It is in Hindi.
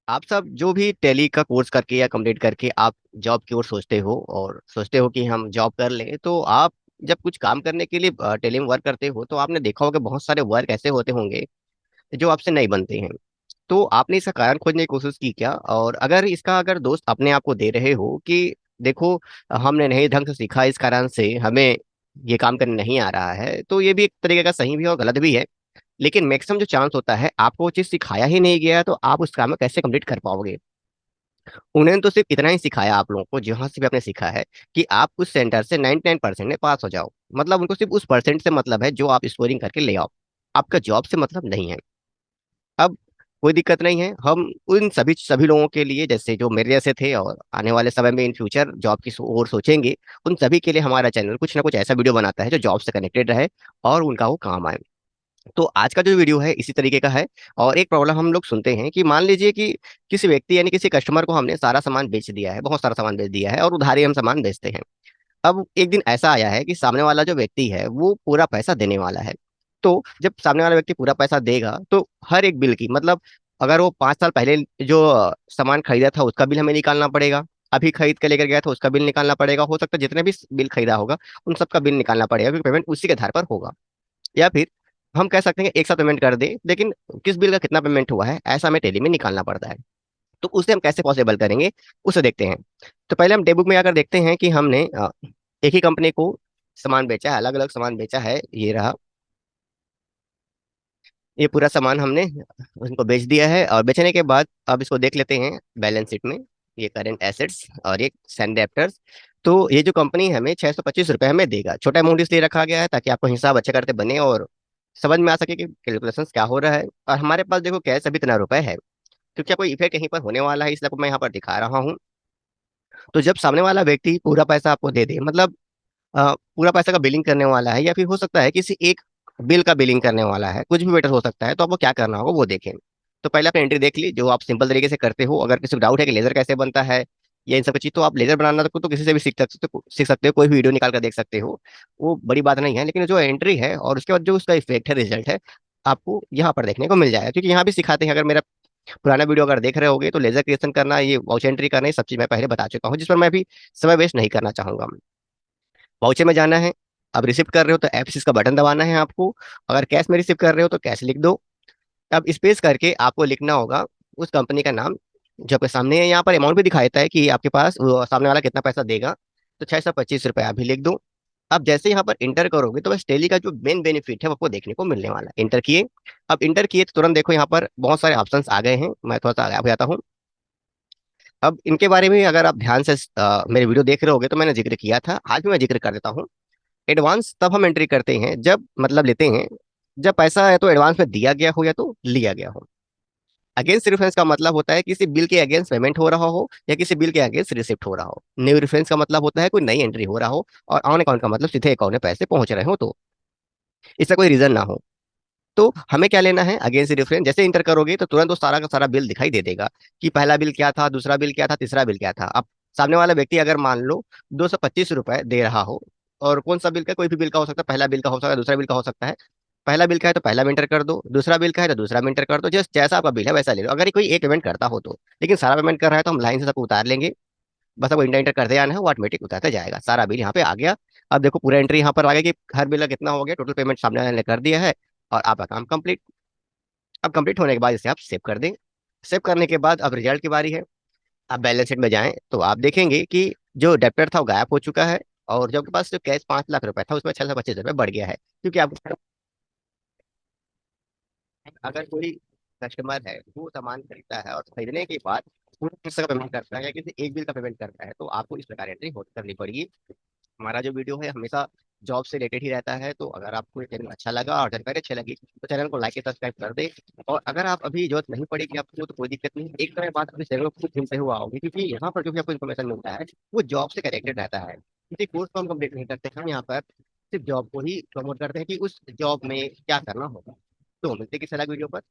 आप सब जो भी टैली का कोर्स करके या कंप्लीट करके आप जॉब की ओर सोचते हो और सोचते हो कि हम जॉब कर लें, तो आप जब कुछ काम करने के लिए टैली में वर्क करते हो तो आपने देखा होगा बहुत सारे वर्क ऐसे होते होंगे जो आपसे नहीं बनते हैं। तो आपने इसका कारण खोजने की कोशिश की क्या? और अगर दोस्त अपने आप को दे रहे हो कि देखो, हमने नहीं ढंग से सीखा, इस कारण से हमें ये काम करने नहीं आ रहा है, तो ये भी एक तरीके का सही भी है और गलत भी है। लेकिन मैक्सिमम जो चांस होता है, आपको वो चीज सिखाया ही नहीं गया है, तो आप उस काम में कैसे कंप्लीट कर पाओगे? उन्होंने तो सिर्फ इतना ही सिखाया आप लोगों को, जहां से भी आपने सीखा है, कि आप उस सेंटर से 99% में पास हो जाओ। मतलब उनको सिर्फ उस परसेंट से मतलब है जो आप स्कोरिंग करके ले आओ। आपका जॉब से मतलब नहीं है। अब कोई दिक्कत नहीं है, हम उन सभी सभी लोगों के लिए, जैसे जो मेरे जैसे थे और आने वाले समय में इन फ्यूचर जॉब की ओर सोचेंगे, उन सभी के लिए हमारा चैनल कुछ ना कुछ ऐसा वीडियो बनाता है जो जॉब से कनेक्टेड रहे और उनका वो काम आए। तो आज का जो वीडियो है इसी तरीके का है। और एक प्रॉब्लम हम लोग सुनते हैं कि मान लीजिए कि किसी व्यक्ति यानी किसी कस्टमर को हमने सारा सामान बेच दिया है, बहुत सारा सामान बेच दिया है और उधारी हम सामान बेचते हैं। अब एक दिन ऐसा आया है कि सामने वाला जो व्यक्ति है वो पूरा पैसा देने वाला है। तो जब सामने वाला व्यक्ति पूरा पैसा देगा तो हर एक बिल की मतलब, अगर वो 5 साल पहले जो सामान खरीदा था उसका बिल हमें निकालना पड़ेगा, अभी खरीद के लेकर गया था उसका बिल निकालना पड़ेगा, हो सकता है जितने भी बिल खरीदा होगा उन सबका बिल निकालना पड़ेगा, क्योंकि पेमेंट उसी के आधार पर होगा। या फिर हम कह सकते हैं कि एक साथ पेमेंट कर दे, लेकिन किस बिल का कितना पेमेंट हुआ है ऐसा हमें टेली में निकालना पड़ता है। तो उसे हम कैसे पॉसिबल करेंगे, उसे देखते हैं। तो पहले हम डेबुक में आकर देखते हैं कि हमने एक ही कंपनी को सामान बेचा है, अलग अलग सामान बेचा है, ये रहा। ये पूरा सामान हमने उनको बेच दिया है और बेचने के बाद अब इसको देख लेते हैं बैलेंस शीट में। ये करंट एसेट्स और ये सैंड डेप्टर्स। तो ये जो कंपनी हमें 625 रुपये हमें देगा, छोटा अमाउंट इसलिए रखा गया है ताकि आपको हिसाब अच्छे करते बने और समझ में आ सके कि कैलकुलेशंस क्या हो रहा है। और हमारे पास देखो कैश अभी इतना रुपए है, क्योंकि कोई इफेक्ट कहीं पर होने वाला है, इसलिए आपको मैं यहाँ पर दिखा रहा हूँ। तो जब सामने वाला व्यक्ति पूरा पैसा आपको दे दे, मतलब पूरा पैसा का बिलिंग करने वाला है, या फिर हो सकता है किसी एक बिल का बिलिंग करने वाला है, कुछ भी बेटर हो सकता है, तो आपको क्या करना होगा वो देखें। तो पहले आपने एंट्री देख ली जो आप सिंपल तरीके से करते हो। अगर किसी को डाउट है कि लेजर कैसे बनता है या इन सब चीज, तो आप लेजर बनाना तो किसी से भी सीख सकते हो, कोई भी वीडियो निकाल कर देख सकते हो। वो बड़ी बात नहीं है, लेकिन जो एंट्री है और उसके बाद जो उसका इफेक्ट है, रिजल्ट है, आपको यहाँ पर देखने को मिल जाएगा, क्योंकि यहाँ भी सिखाते हैं। अगर मेरा पुराना वीडियो अगर देख रहे होगे तो लेजर क्रिएशन करना, ये वाउच एंट्री करना, ये सब चीज मैं पहले बता चुका हूँ, जिस पर मैं भी समय वेस्ट नहीं करना चाहूंगा। वाउचर में जाना है। अब रिसिप्ट कर रहे हो तो एफ6 का बटन दबाना है आपको। अगर कैश में रिसिप्ट कर रहे हो तो कैश लिख दो। अब स्पेस करके आपको लिखना होगा उस कंपनी का नाम जो आपके सामने है। यहाँ पर अमाउंट भी दिखा देता है कि आपके पास वो सामने वाला कितना पैसा देगा। तो 625 रुपये आप भी लिख दो। अब जैसे यहाँ पर इंटर करोगे तो बस टेली का जो मेन बेनिफिट है वो आपको देखने को मिलने वाला है। इंटर किए। अब इंटर किए तो तुरंत देखो यहाँ पर बहुत सारे ऑप्शंस आ गए हैं, मैं थोड़ा सा आगे हो जाता हूँ। अब इनके बारे में अगर आप ध्यान से मेरे वीडियो देख रहे होगे तो मैंने जिक्र किया था, आज भी मैं जिक्र कर देता हूँ। एडवांस तब हम एंट्री करते हैं जब मतलब लेते हैं जब पैसा या तो एडवांस में दिया गया हो या तो लिया गया हो। अगेंस्ट रेफरेंस का मतलब होता है किसी बिल के अगेंस्ट पेमेंट हो रहा हो या किसी बिल के अगेंस्ट रिसिप्ट हो रहा हो। न्यू रेफरेंस का मतलब होता है कोई नई एंट्री हो रहा हो। और ऑन अकाउंट का मतलब सीधे अकाउंट में पैसे पहुंच रहे हो, तो इसका कोई रीजन ना हो। तो हमें क्या लेना है, अगेंस्ट रेफरेंस जैसे इंटर करोगे तो तुरंत वो सारा का सारा बिल दिखाई दे देगा कि पहला बिल क्या था, दूसरा बिल क्या था, तीसरा बिल क्या था। अब सामने वाला व्यक्ति अगर मान लो 225 रुपए दे रहा हो, और कौन सा बिल का, कोई भी बिल का हो सकता है, पहला बिल का हो सकता है, दूसरा बिल का हो सकता है। पहला बिल का है तो पहला में इंटर कर दो, दूसरा बिल का है तो दूसरा में इंटर कर दो, जस्ट जैसा आपका बिल है वैसा ले लो। अगर कोई एक पेमेंट करता हो तो, लेकिन सारा पेमेंट कर रहा है तो हम लाइन से सबको उतार लेंगे। बस आपको इंटर इंटर करते जाना है, वो ऑटोमेटिक उतारता जाएगा। सारा बिल यहाँ पे आ गया। अब देखो पूरा एंट्री यहाँ पर आ गया कि हर बिल का कितना हो गया, टोटल पेमेंट सामने वाले ने कर दिया है और आपका काम कंप्लीट। अब कंप्लीट होने के बाद इसे आप सेव कर दें। सेव करने के बाद अब रिजल्ट की बारी है। आप बैलेंस शीट में जाएं तो आप देखेंगे कि जो डेप्टर था वो गायब हो चुका है, और जो आपके पास जो कैश 5 लाख रुपए था उसमें 625 रुपये बढ़ गया है, क्योंकि आप, अगर कोई कस्टमर है वो सामान खरीदता है और खरीदने के बाद पूरे पैसे का पेमेंट करता है या किसी एक बिल का पेमेंट करता है, तो आपको इस प्रकार एंट्री करनी पड़ेगी। हमारा जो वीडियो है हमेशा जॉब से रिलेटेड ही रहता है, तो अगर आपको ये चैनल अच्छा लगा और जानकारी अच्छी लगी तो चैनल को लाइक सब्सक्राइब कर दे। और अगर आप अभी जरूरत नहीं पड़ेगी आपको तो कोई दिक्कत नहीं, एक समय बाद अपने चैनल को खुद घूमते हुए आओगे, क्योंकि यहाँ पर जो भी आपको इन्फॉर्मेशन मिलता है वो जॉब से कनेक्टेड रहता है। किसी कोर्स को हम कंप्लीट नहीं करते, हम यहाँ पर सिर्फ जॉब को ही प्रमोट करते हैं कि उस जॉब में क्या करना होगा। तो मिलते हैं किसी अलग वीडियो पर।